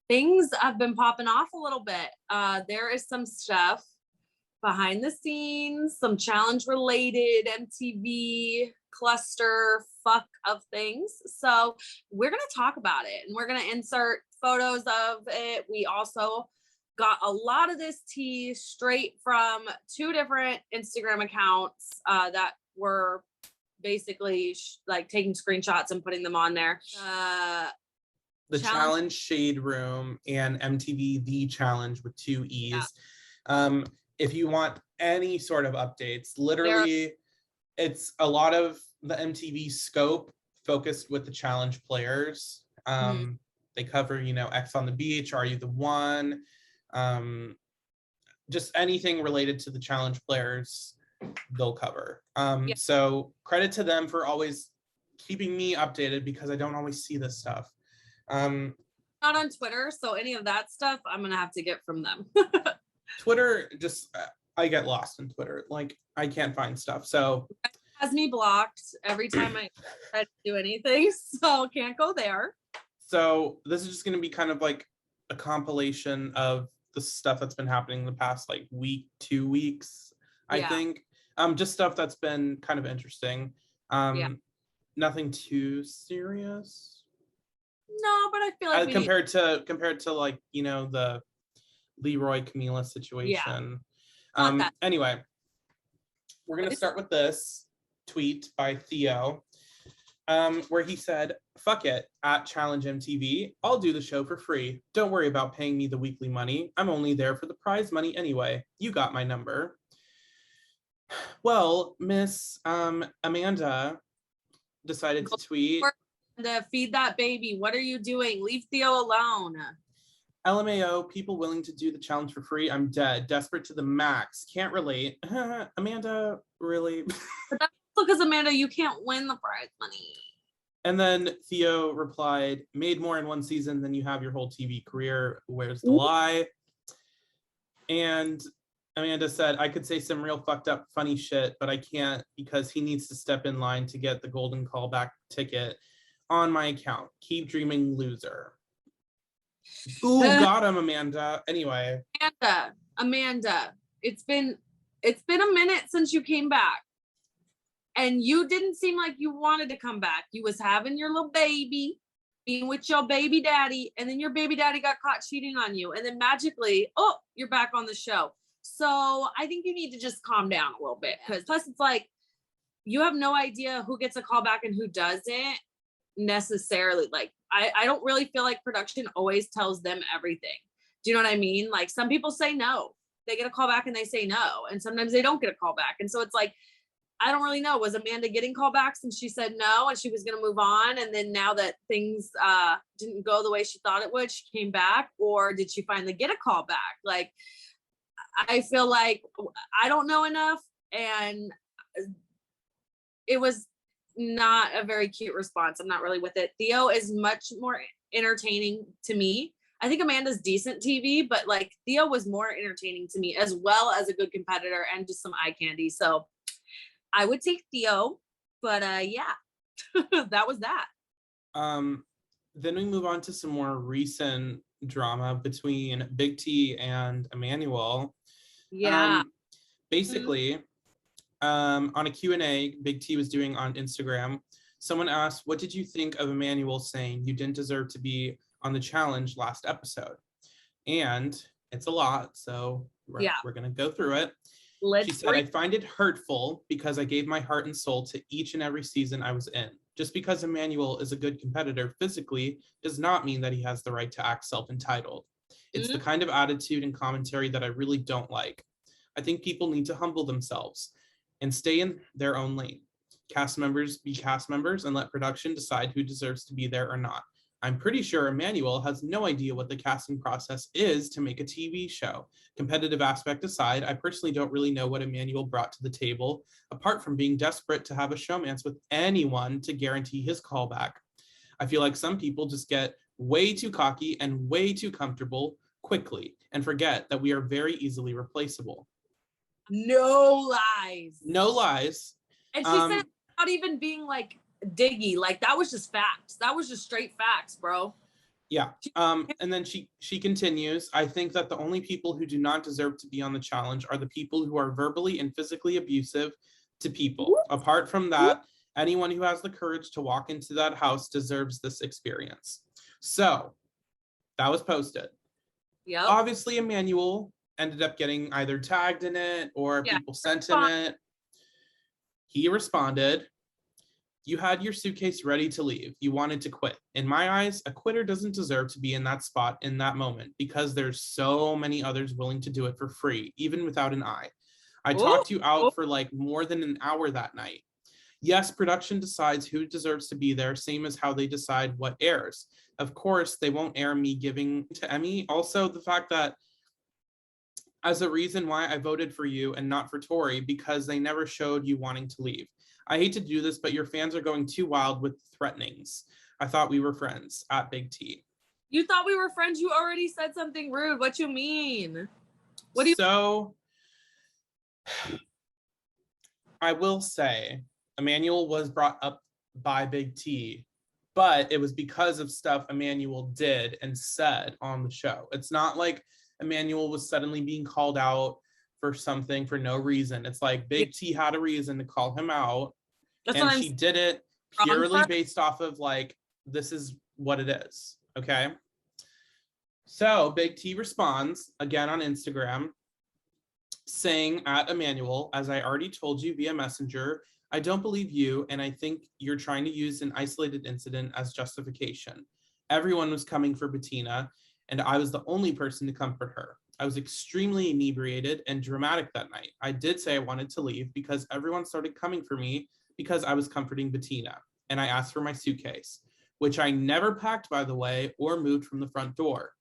things have been popping off a little bit. There is some stuff behind the scenes, some challenge related MTV cluster fuck of things. So we're going to talk about it and we're going to insert photos of it. We also got a lot of this tea straight from two different Instagram accounts that were basically like taking screenshots and putting them on there. The Challenge Shade Room and MTV The Challenge with 2 E's. Yeah. If you want any sort of updates, literally it's a lot of the MTV scope focused with the challenge players. They cover, you know, X on the Beach, Are You the One? Just anything related to the challenge players, they'll cover. So credit to them for always keeping me updated because I don't always see this stuff. Not on Twitter, so any of that stuff I'm gonna have to get from them. Twitter, just I get lost in Twitter. Like I can't find stuff. So it has me blocked every time I try to do anything, so can't go there. So this is just gonna be kind of like a compilation of the stuff that's been happening the past like week, 2 weeks, I think. Just stuff that's been kind of interesting. Nothing too serious. No, but I feel like compared to like, you know, the Leroy Camila situation. Anyway, we're gonna start with this tweet by Theo, where he said, "Fuck it, at Challenge MTV, I'll do the show for free. Don't worry about paying me the weekly money. I'm only there for the prize money anyway. You got my number." Well, Miss Amanda decided to tweet, to feed that baby. What are you doing? Leave Theo alone. LMAO, people willing to do the challenge for free. I'm dead. Desperate to the max. Can't relate. Amanda, really? But that's because, Amanda, you can't win the prize money. And then Theo replied, made more in one season than you have your whole TV career. Where's the lie? And Amanda said, I could say some real fucked up funny shit, but I can't because he needs to step in line to get the golden callback ticket on my account. Keep dreaming, loser. Ooh, got him, Amanda. Anyway. Amanda, it's been a minute since you came back. And you didn't seem like you wanted to come back. You was having your little baby, being with your baby daddy, and then your baby daddy got caught cheating on you. And then magically, oh, you're back on the show. So I think you need to just calm down a little bit. Because plus it's like, you have no idea who gets a call back and who doesn't necessarily. Like, I don't really feel like production always tells them everything. Do you know what I mean? Like some people say no. They get a call back and they say no. And sometimes they don't get a call back. And so it's like, I don't really know. Was Amanda getting callbacks and she said no and she was going to move on? And then now that things didn't go the way she thought it would, she came back? Or did she finally get a call back? Like, I feel like I don't know enough. And it was not a very cute response. I'm not really with it. Theo is much more entertaining to me. I think Amanda's decent TV, but like Theo was more entertaining to me as well as a good competitor and just some eye candy. So I would take Theo, but yeah, that was that. Then we move on to some more recent drama between Big T and Emmanuel. Yeah. Basically, on a Q&A Big T was doing on Instagram, someone asked, what did you think of Emmanuel saying you didn't deserve to be on the challenge last episode? And it's a lot, so we're going to go through it. She said, I find it hurtful because I gave my heart and soul to each and every season I was in. Just because Emmanuel is a good competitor physically does not mean that he has the right to act self-entitled. It's the kind of attitude and commentary that I really don't like. I think people need to humble themselves and stay in their own lane. Cast members be cast members and let production decide who deserves to be there or not. I'm pretty sure Emmanuel has no idea what the casting process is to make a TV show. Competitive aspect aside, I personally don't really know what Emmanuel brought to the table, apart from being desperate to have a showmance with anyone to guarantee his callback. I feel like some people just get way too cocky and way too comfortable quickly and forget that we are very easily replaceable. No lies. No lies. And she said not even being like diggy, like that was just facts. That was just straight facts, bro. Yeah. And then she continues, I think that the only people who do not deserve to be on the challenge are the people who are verbally and physically abusive to people. Apart from that, anyone who has the courage to walk into that house deserves this experience. So that was posted. Yep. Obviously, Emmanuel ended up getting either tagged in it or people sent him it. He responded, you had your suitcase ready to leave. You wanted to quit. In my eyes, a quitter doesn't deserve to be in that spot in that moment because there's so many others willing to do it for free, even without an eye. I talked you out for like more than an hour that night. Yes, production decides who deserves to be there, same as how they decide what airs. Of course, they won't air me giving to Emmy. Also, the fact that as a reason why I voted for you and not for Tori, because they never showed you wanting to leave. I hate to do this, but your fans are going too wild with threatenings. I thought we were friends at Big T. You thought we were friends? You already said something rude. What you mean? What do you? So I will say Emmanuel was brought up by Big T, but it was because of stuff Emmanuel did and said on the show. It's not like Emmanuel was suddenly being called out for something for no reason. It's like Big T had a reason to call him out. That's and she did it purely based off of like, this is what it is. Okay. So Big T responds again on Instagram saying at Emmanuel, as I already told you via Messenger, I don't believe you. And I think you're trying to use an isolated incident as justification. Everyone was coming for Bettina and I was the only person to comfort her. I was extremely inebriated and dramatic that night. I did say I wanted to leave because everyone started coming for me because I was comforting Bettina, and I asked for my suitcase, which I never packed, by the way, or moved from the front door.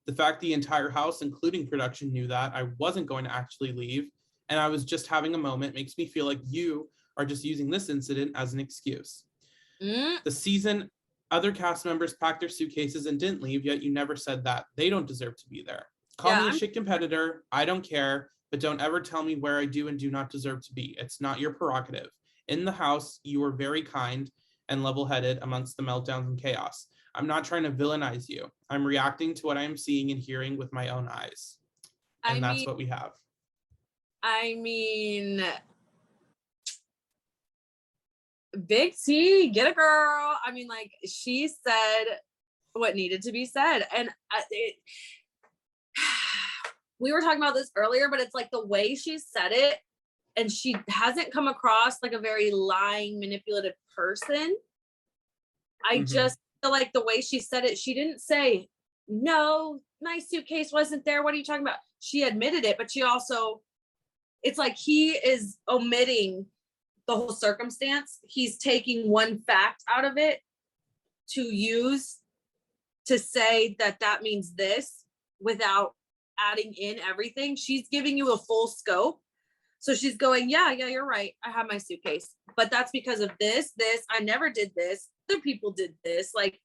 The fact the entire house, including production, knew that I wasn't going to actually leave, and I was just having a moment makes me feel like you are just using this incident as an excuse. The season, other cast members packed their suitcases and didn't leave, yet you never said that. They don't deserve to be there. Call me a shit competitor. I don't care, but don't ever tell me where I do and do not deserve to be. It's not your prerogative. In the house, you were very kind and level-headed amongst the meltdowns and chaos. I'm not trying to villainize you. I'm reacting to what I'm seeing and hearing with my own eyes. And that's what we have. I mean, Big T, get a girl. I mean, like, she said what needed to be said. And we were talking about this earlier, but it's like the way she said it, and she hasn't come across like a very lying, manipulative person. I just feel like the way she said it, she didn't say, no, my suitcase wasn't there. What are you talking about? She admitted it, but she also, it's like he is omitting the whole circumstance. He's taking one fact out of it to use to say that that means this without adding in everything. She's giving you a full scope. So she's going, yeah, you're right. I have my suitcase, but that's because of this, I never did this. Other people did this. Like,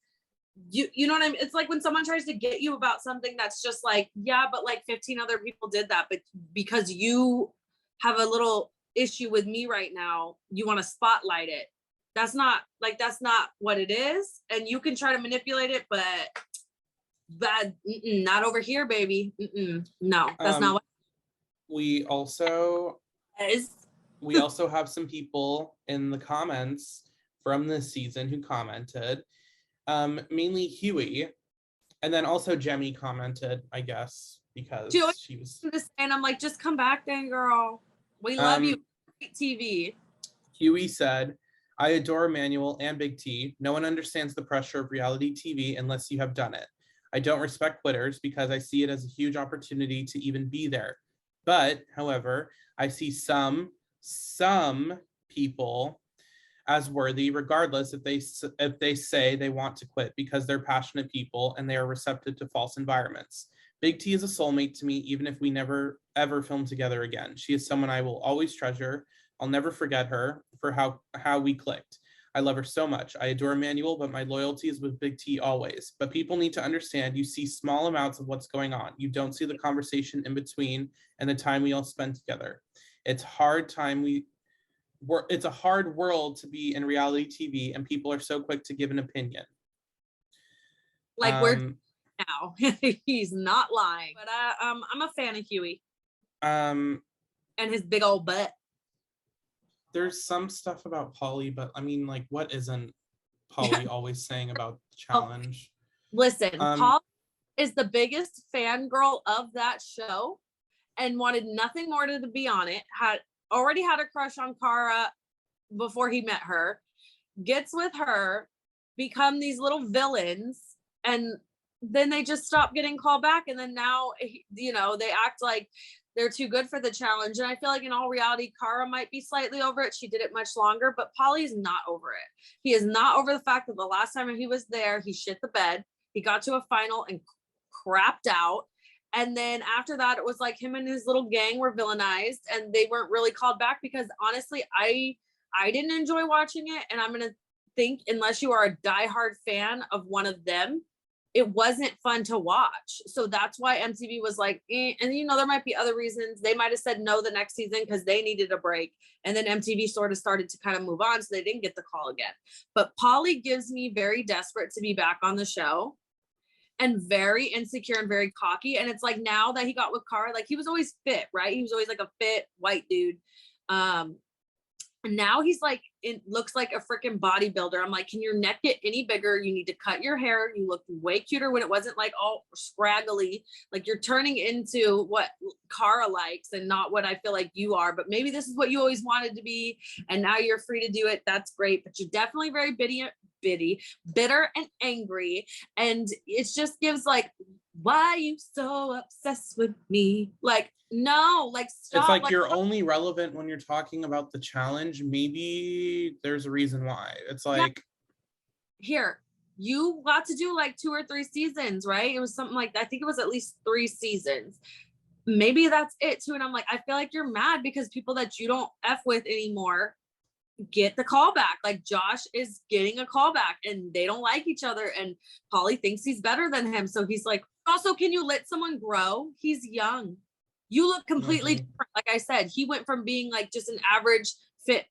you know what I mean? It's like when someone tries to get you about something that's just like, yeah, but like 15 other people did that. But because you have a little issue with me right now, you want to spotlight it. That's not what it is. And you can try to manipulate it, but not over here, baby. No, that's not what. We also have some people in the comments from this season who commented, mainly Huey, and then also Jemmy commented, I guess, because she was. And I'm like, just come back then, girl. We love you. TV. Huey said, I adore Emmanuel and Big T. No one understands the pressure of reality TV unless you have done it. I don't respect quitters because I see it as a huge opportunity to even be there. But, however, I see some people as worthy, regardless if they say they want to quit because they're passionate people and they are receptive to false environments. Big T is a soulmate to me, even if we never ever film together again. She is someone I will always treasure. I'll never forget her for how we clicked. I love her so much. I adore Emmanuel, but my loyalty is with Big T always. But people need to understand you see small amounts of what's going on. You don't see the conversation in between and the time we all spend together. It's a hard world to be in reality TV, and people are so quick to give an opinion. Like, we're now. He's not lying. But I'm a fan of Huey Um, and his big old butt. there's some stuff about Polly, but I mean, like, what isn't Polly always saying about the challenge? Listen, Um, Paul is the biggest fangirl of that show and wanted nothing more to be on it. Had already had a crush on Cara before he met her. Gets with her, become these little villains, and then they just stop getting called back. And then now, you know, they act like they're too good for the challenge. And I feel like in all reality, Cara might be slightly over it. She did it much longer, but Polly's not over it. He is not over the fact that the last time he was there, he shit the bed. He got to a final and crapped out. And then after that, it was like him and his little gang were villainized and they weren't really called back because honestly, I didn't enjoy watching it. And I'm going to think, unless you are a diehard fan of one of them, it wasn't fun to watch. So that's why MTV was like, eh. And you know, there might be other reasons. They might have said no the next season because they needed a break. And then MTV sort of started to kind of move on. So they didn't get the call again. But Polly gives me very desperate to be back on the show and very insecure and very cocky. And it's like now that he got with Cara, like he was always fit, right? He was always like a fit white dude. And now he's like, it looks like a freaking bodybuilder. I'm like, can your neck get any bigger? You need to cut your hair. You look way cuter when it wasn't like all scraggly. Like you're turning into what Cara likes and not what I feel like you are. But maybe this is what you always wanted to be. And now you're free to do it. That's great. But you're definitely very bitter and angry. And it just gives like, why are you so obsessed with me? Like, no, like stop. It's like you're only relevant when you're talking about the challenge. Maybe there's a reason why. It's like, here, you got to do like 2 or 3 seasons, right? It was something like, I think it was at least 3 seasons. Maybe that's it too. And I'm like, I feel like you're mad because people that you don't F with anymore get the call back. Like Josh is getting a call back and they don't like each other. And Polly thinks he's better than him. So he's like, also, can you let someone grow? He's young. You look completely different. Like I said, he went from being like just an average fit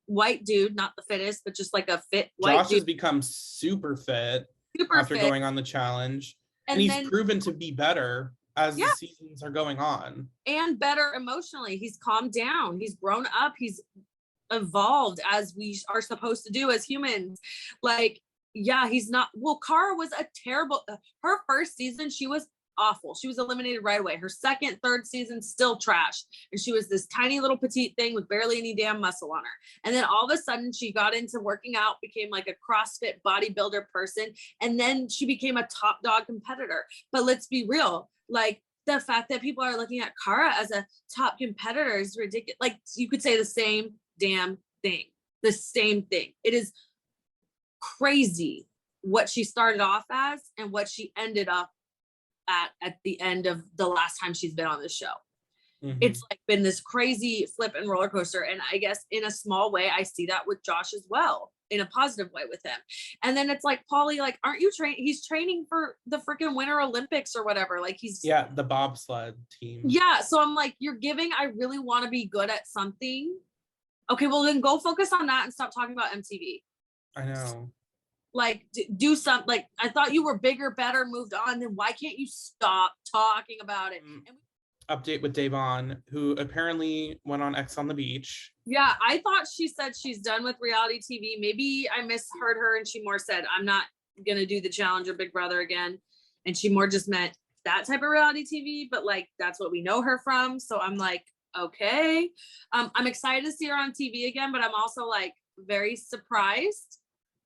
white dude, not the fittest, but just like a fit white Josh dude. has become super fit after going on the challenge. And he's proven to be better as the seasons are going on. And better emotionally. He's calmed down. He's grown up. He's evolved as we are supposed to do as humans. Like, yeah, he's not. Well, Cara was a terrible, her first season, she was awful. She was eliminated right away. Her second, third season, still trash. And she was this tiny little petite thing with barely any damn muscle on her. And then all of a sudden she got into working out, became like a CrossFit bodybuilder person. And then she became a top dog competitor. But let's be real, like the fact that people are looking at Cara as a top competitor is ridiculous. Like you could say the same damn thing, the same thing. It is crazy what she started off as and what she ended up at the end of the last time she's been on the show. It's like been this crazy flip and roller coaster. And I guess in a small way, I see that with Josh as well, in a positive way with him. And then it's like, Paulie, like, aren't you training? He's training for the freaking Winter Olympics or whatever. Like he's the bobsled team. Yeah. So I'm like, you're giving, I really want to be good at something. Okay, well then go focus on that and stop talking about MTV. I know. Like do something. Like I thought you were bigger, better, moved on. Then why can't you stop talking about it? Update with Davon, who apparently went on X on the Beach. Yeah, I thought she said she's done with reality TV. Maybe I misheard her and she more said, I'm not gonna do the challenge or Big Brother again. And she more just meant that type of reality TV, but like that's what we know her from. So I'm like, okay. I'm excited to see her on TV again, but I'm also like very surprised.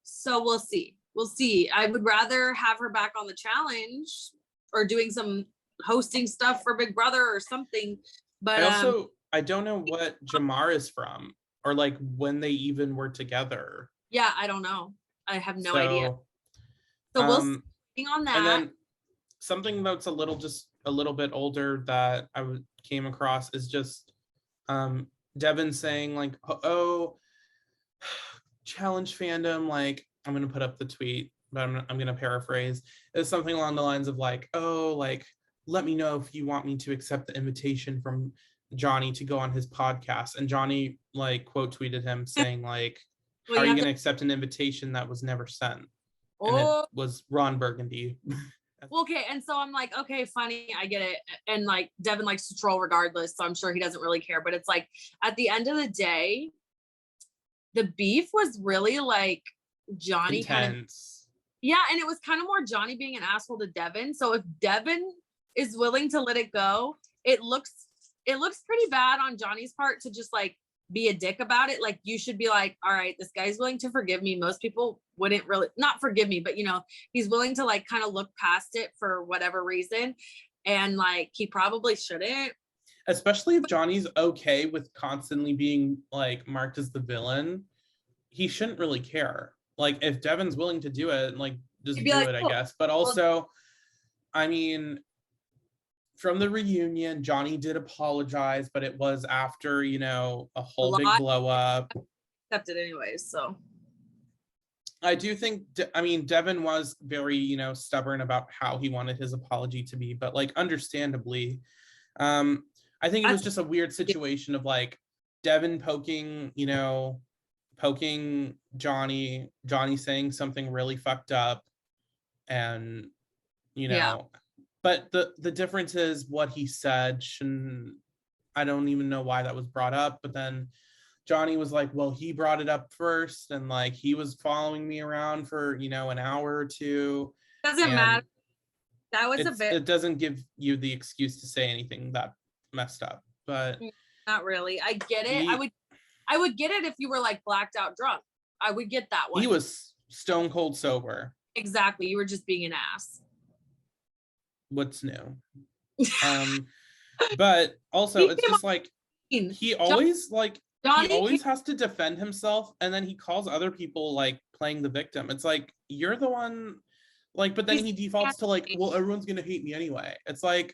So we'll see. We'll see. I would rather have her back on the challenge or doing some hosting stuff for Big Brother or something. But I don't know what Jamar is from or like when they even were together. Yeah, I don't know. I have no idea. So we'll see on that. And then something that's a little bit older that I came across is just Devin saying like, oh, challenge fandom, like I'm gonna put up the tweet, but I'm gonna paraphrase. It's something along the lines of like, oh, like let me know if you want me to accept the invitation from Johnny to go on his podcast. And Johnny like quote tweeted him saying like, how are you gonna accept an invitation that was never sent? And it was Ron Burgundy. Well, okay, and so I'm like, okay, funny, I get it. And like Devin likes to troll regardless, so I'm sure he doesn't really care. But it's like at the end of the day, the beef was really like Johnny kind of, Intense. yeah, and it was kind of more Johnny being an asshole to Devin. So if Devin is willing to let it go, it looks pretty bad on Johnny's part to just like be a dick about it. Like you should be like, all right, this guy's willing to forgive me. Most people wouldn't really, not forgive me, but you know, he's willing to like kind of look past it for whatever reason. And like he probably shouldn't. Especially if Johnny's okay with constantly being like marked as the villain, he shouldn't really care. Like if Devin's willing to do it, like just He'd be do like, it, I "Cool." guess. But also, I mean, from the reunion, Johnny did apologize, but it was after, you know, a whole big blow up. Accepted anyways, so I do think, I mean, Devin was very, you know, stubborn about how he wanted his apology to be, but like understandably, I think it was just a weird situation of like Devin poking, you know, poking Johnny saying something really fucked up, and you know, yeah. but the difference is what he said shouldn't, I don't even know why that was brought up, but then Johnny was like, well, he brought it up first, and like he was following me around for, you know, an hour or two. Doesn't And matter. That was a bit, it doesn't give you the excuse to say anything that messed up, but not really. I get it. I would get it if you were like blacked out drunk. I would get that one. He was stone cold sober. Exactly. You were just being an ass. What's new? But also it's just like he always has to defend himself, and then he calls other people like playing the victim. It's like you're the one, like, but then he defaults to like, well, everyone's gonna hate me anyway. It's like,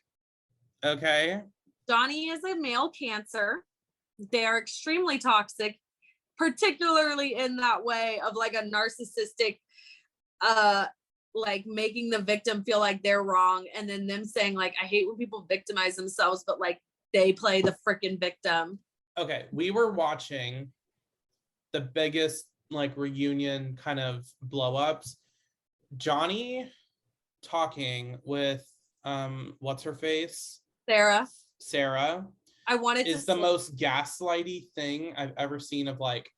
okay. Johnny is a male Cancer. They are extremely toxic, particularly in that way of like a narcissistic, like making the victim feel like they're wrong, and then them saying like, I hate when people victimize themselves, but like they play the freaking victim. Okay, we were watching the biggest like reunion kind of blow ups. Johnny talking with what's her face? Sarah. I wanted is to the most gaslighty thing I've ever seen of like,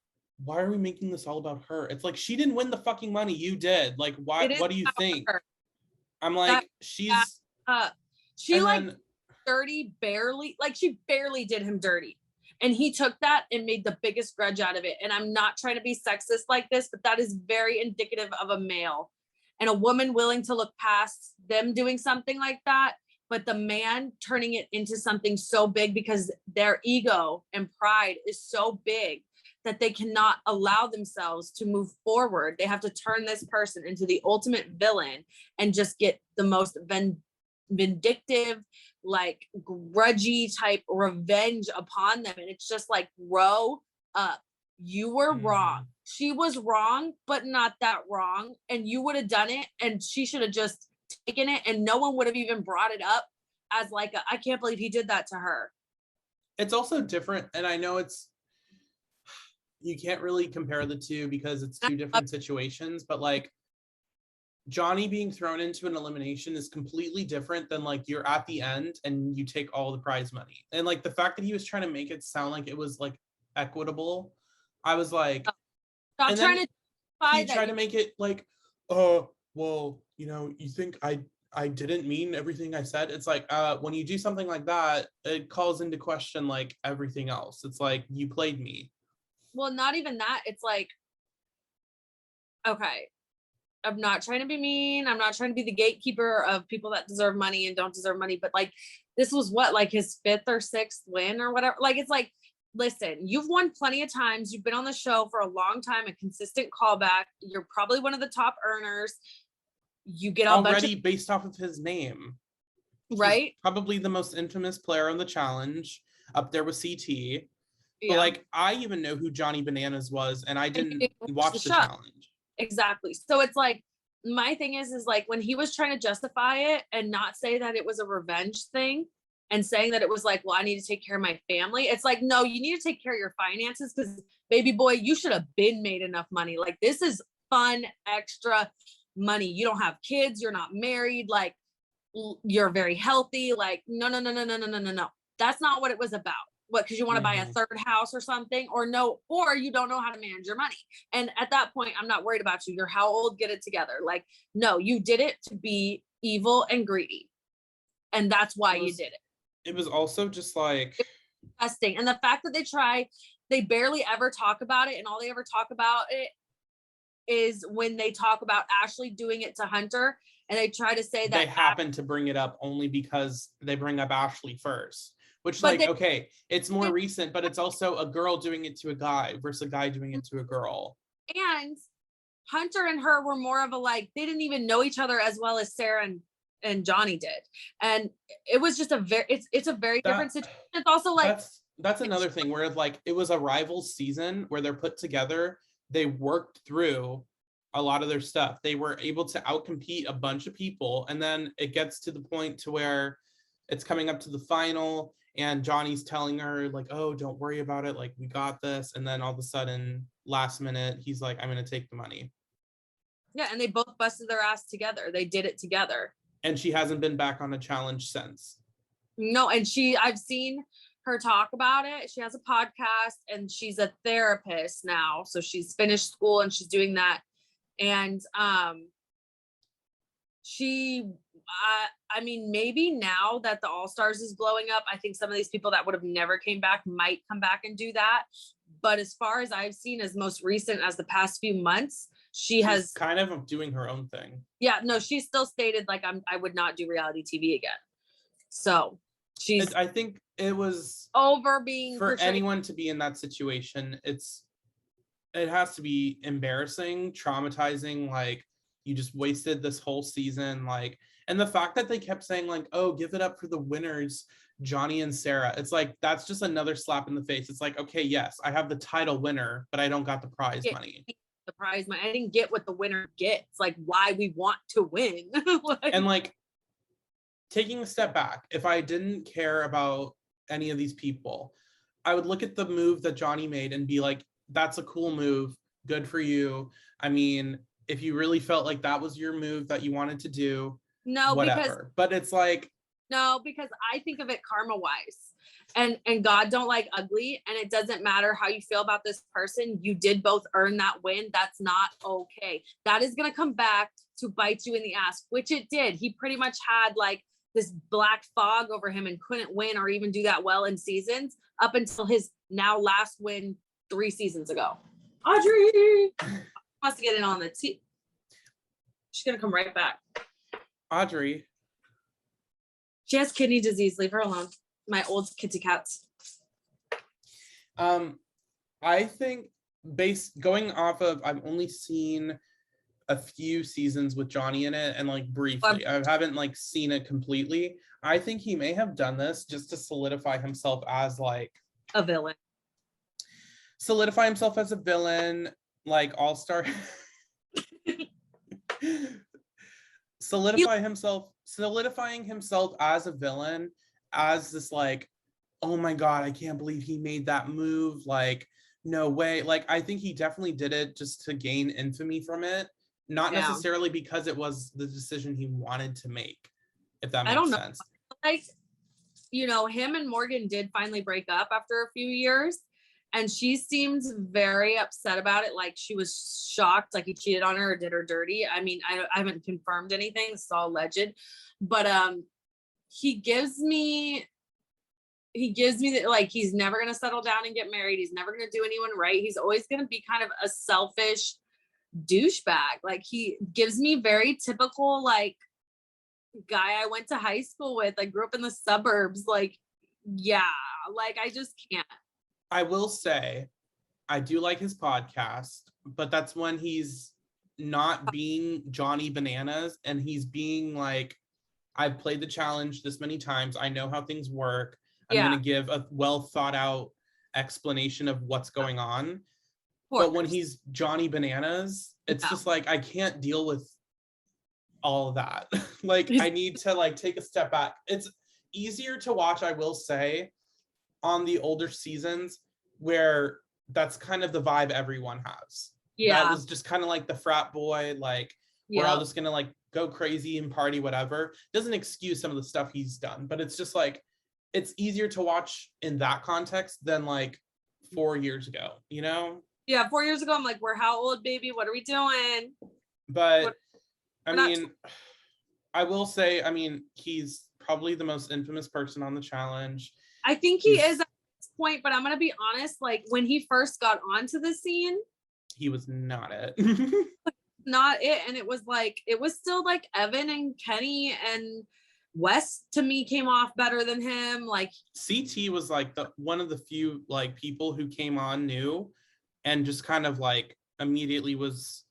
why are we making this all about her? It's like she didn't win the fucking money, you did. Like what do you think? Her. I'm like, she like dirty barely, like she barely did him dirty. And he took that and made the biggest grudge out of it. And I'm not trying to be sexist like this, but that is very indicative of a male and a woman willing to look past them doing something like that. But the man turning it into something so big because their ego and pride is so big that they cannot allow themselves to move forward. They have to turn this person into the ultimate villain and just get the most vindictive, like grudgy type revenge upon them. And it's just like, grow up. You were wrong. She was wrong, but not that wrong. And you would have done it, and she should have just taken it, and no one would have even brought it up as like, I can't believe he did that to her. It's also different, and I know you can't really compare the two because it's two different situations, but like Johnny being thrown into an elimination is completely different than like you're at the end and you take all the prize money. And like the fact that he was trying to make it sound like it was like equitable, I was like, stop trying he tried to make it like, well, you know, you think I didn't mean everything I said. It's like, when you do something like that, it calls into question like everything else. It's like, you played me. Well, not even that. It's like, okay, I'm not trying to be mean. I'm not trying to be the gatekeeper of people that deserve money and don't deserve money. But like, this was what, like his 5th or 6th win or whatever. Like, it's like, listen, you've won plenty of times. You've been on the show for a long time, a consistent callback. You're probably one of the top earners. You get already based off of his name, right? He's probably the most infamous player on the challenge, up there with CT. Yeah. But like, I even know who Johnny Bananas was, and I didn't watch the challenge. Exactly. So it's like, my thing is like when he was trying to justify it and not say that it was a revenge thing and saying that it was like, well, I need to take care of my family. It's like, no, you need to take care of your finances because baby boy, you should have been made enough money. Like, this is fun, extra money. You don't have kids. You're not married. Like, you're very healthy. Like, no. That's not what it was about. What, because you want to buy a third house or something, or no, or you don't know how to manage your money. And at that point, I'm not worried about you. You're how old? Get it together. Like, no, you did it to be evil and greedy. And that's why you did it. It was also just like disgusting. And the fact that they barely ever talk about it, and all they ever talk about it is when they talk about Ashley doing it to Hunter, and they try to say that they happen to bring it up only because they bring up Ashley first. Which, like, okay, it's more recent, but it's also a girl doing it to a guy versus a guy doing it to a girl. And Hunter and her were more of a, like, they didn't even know each other as well as Sarah and Johnny did. And it was just it's a very different situation. It's also like that's another thing where, like, it was a rival season where they're put together. They worked through a lot of their stuff. They were able to outcompete a bunch of people, and then it gets to the point to where it's coming up to the final. And Johnny's telling her, like, oh, don't worry about it. Like, we got this. And then all of a sudden, last minute, he's like, I'm going to take the money. Yeah. And they both busted their ass together. They did it together. And she hasn't been back on a challenge since. No. And I've seen her talk about it. She has a podcast and she's a therapist now. So she's finished school and she's doing that. And I mean, maybe now that the All-Stars is blowing up, I think some of these people that would have never came back might come back and do that. But as far as I've seen, as most recent as the past few months, she's has kind of doing her own thing. Yeah, no, she still stated, like, I would not do reality TV again. So I think it was over being for anyone to be in that situation. It has to be embarrassing, traumatizing, like, you just wasted this whole season, like, and the fact that they kept saying, like, oh, give it up for the winners, Johnny and Sarah. It's like, that's just another slap in the face. It's like, okay, yes, I have the title winner, but I don't got the prize money. The prize money. I didn't get what the winner gets, like, why we want to win. And, like, taking a step back, if I didn't care about any of these people, I would look at the move that Johnny made and be like, that's a cool move. Good for you. I mean, if you really felt like that was your move that you wanted to do, no, whatever. But it's like, no, because I think of it karma wise, and God don't like ugly, and it doesn't matter how you feel about this person. You did both earn that win. That's not okay. That is going to come back to bite you in the ass, which it did. He pretty much had, like, this black fog over him and couldn't win or even do that well in seasons up until his now last win 3 seasons ago. Audrey wants to get in on the tea. She's gonna come right back. Audrey. She has kidney disease. Leave her alone. My old kitty cats. I think going off of, I've only seen a few seasons with Johnny in it, and, like, briefly. I haven't, like, seen it completely. I think he may have done this just to solidify himself as, like, a villain. Solidify himself as a villain, like All-Star. Solidifying himself as a villain, as this, like, oh my God, I can't believe he made that move. Like, no way. Like, I think he definitely did it just to gain infamy from it. Not necessarily because it was the decision he wanted to make, if that makes sense. Like, you know, him and Morgan did finally break up after a few years, and she seems very upset about it. Like, she was shocked, like he cheated on her or did her dirty. I mean, I haven't confirmed anything. It's all alleged, but he gives me that, like, he's never going to settle down and get married. He's never going to do anyone right. He's always going to be kind of a selfish douchebag. Like, he gives me very typical, like, guy I went to high school with. I grew up in the suburbs. Like, yeah, like, I just can't. I will say, I do like his podcast, but that's when he's not being Johnny Bananas and he's being like, I've played the challenge this many times. I know how things work. I'm going to give a well thought out explanation of what's going on. But when he's Johnny Bananas, it's just like, I can't deal with all of that. Like, I need to, like, take a step back. It's easier to watch, I will say, on the older seasons where that's kind of the vibe everyone has. That was just kind of like the frat boy, like, we're all just gonna, like, go crazy and party, whatever. Doesn't excuse some of the stuff he's done, but it's just like, it's easier to watch in that context than like 4 years ago, you know? Yeah, 4 years ago, I'm like, we're how old, baby? What are we doing? But I not- mean, I will say, I mean, he's probably the most infamous person on the challenge. I think he is at this point, but I'm gonna be honest, like when he first got onto the scene, he was not it. not it. And it was still like Evan and Kenny and Wes to me came off better than him. Like CT was like one of the few like people who came on new and just kind of like immediately was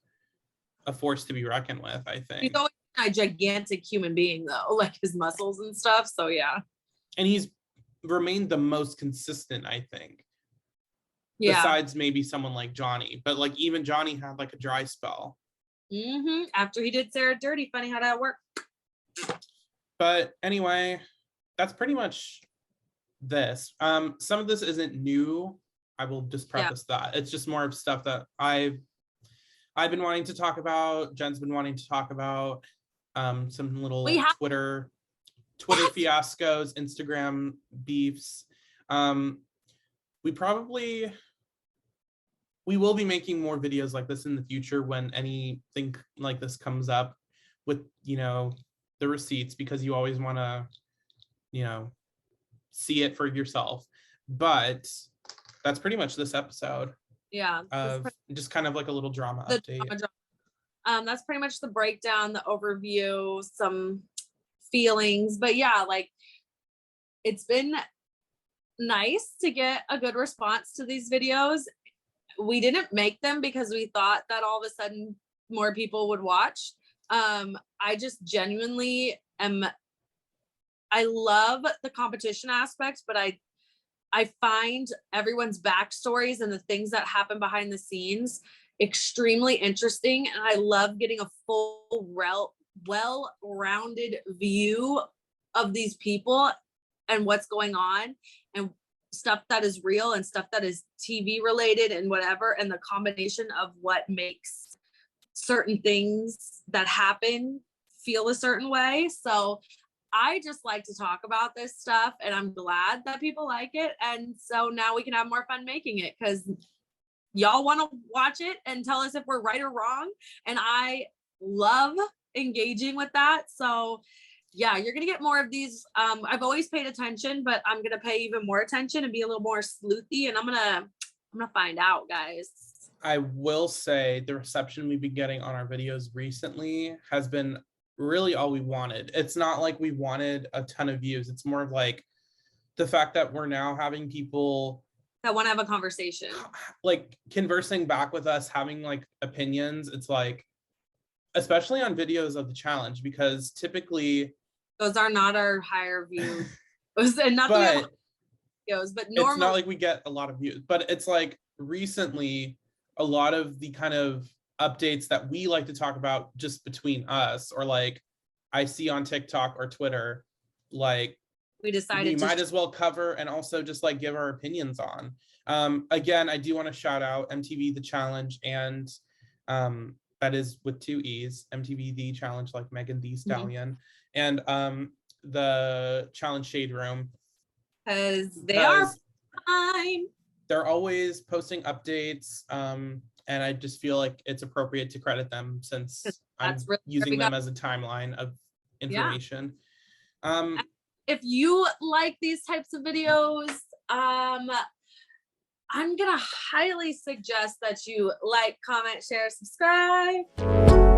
a force to be reckoned with, I think. He's always a gigantic human being though, like his muscles and stuff. So yeah. And he's remained the most consistent, I think. Yeah. Besides maybe someone like Johnny, but like even Johnny had like a dry spell. After he did Sarah dirty, funny how that worked. But anyway, that's pretty much this. Some of this isn't new. I will just preface that. It's just more of stuff that I've been wanting to talk about. Jen's been wanting to talk about. Some little Twitter fiascos, Instagram beefs. We will be making more videos like this in the future when anything like this comes up with, you know, the receipts, because you always want to, you know, see it for yourself. But that's pretty much this episode. Yeah. Of just kind of like a little drama update. That's pretty much the breakdown, the overview, some feelings. But yeah, like it's been nice to get a good response to these videos. We didn't make them because we thought that all of a sudden more people would watch. I just genuinely I love the competition aspect, but I find everyone's backstories and the things that happen behind the scenes extremely interesting. And I love getting a full, well-rounded view of these people and what's going on and stuff that is real and stuff that is TV related and whatever. And the combination of what makes certain things that happen feel a certain way. So I just like to talk about this stuff and I'm glad that people like it. And so now we can have more fun making it because y'all want to watch it and tell us if we're right or wrong. And I love engaging with that. So yeah, you're going to get more of these. I've always paid attention, but I'm going to pay even more attention and be a little more sleuthy. And I'm going to find out, guys. I will say the reception we've been getting on our videos recently has been really all we wanted. It's not like we wanted a ton of views. It's more of like the fact that we're now having people that want to have a conversation, like conversing back with us, having like opinions. It's like, especially on videos of the challenge, because typically those are not our higher views. And not but videos, but normally it's not like we get a lot of views, but it's like recently a lot of the kind of updates that we like to talk about just between us, or like I see on TikTok or Twitter, like we decided we might as well cover and also just like give our opinions on. Again, I do want to shout out MTV The Challenge, and that is with 2 E's, MTV The Challenge, like Megan Thee Stallion, and the Challenge Shade Room, because they're always posting updates, and I just feel like it's appropriate to credit them since I'm really using them as a timeline of information. If you like these types of videos, I'm gonna highly suggest that you like, comment, share, subscribe.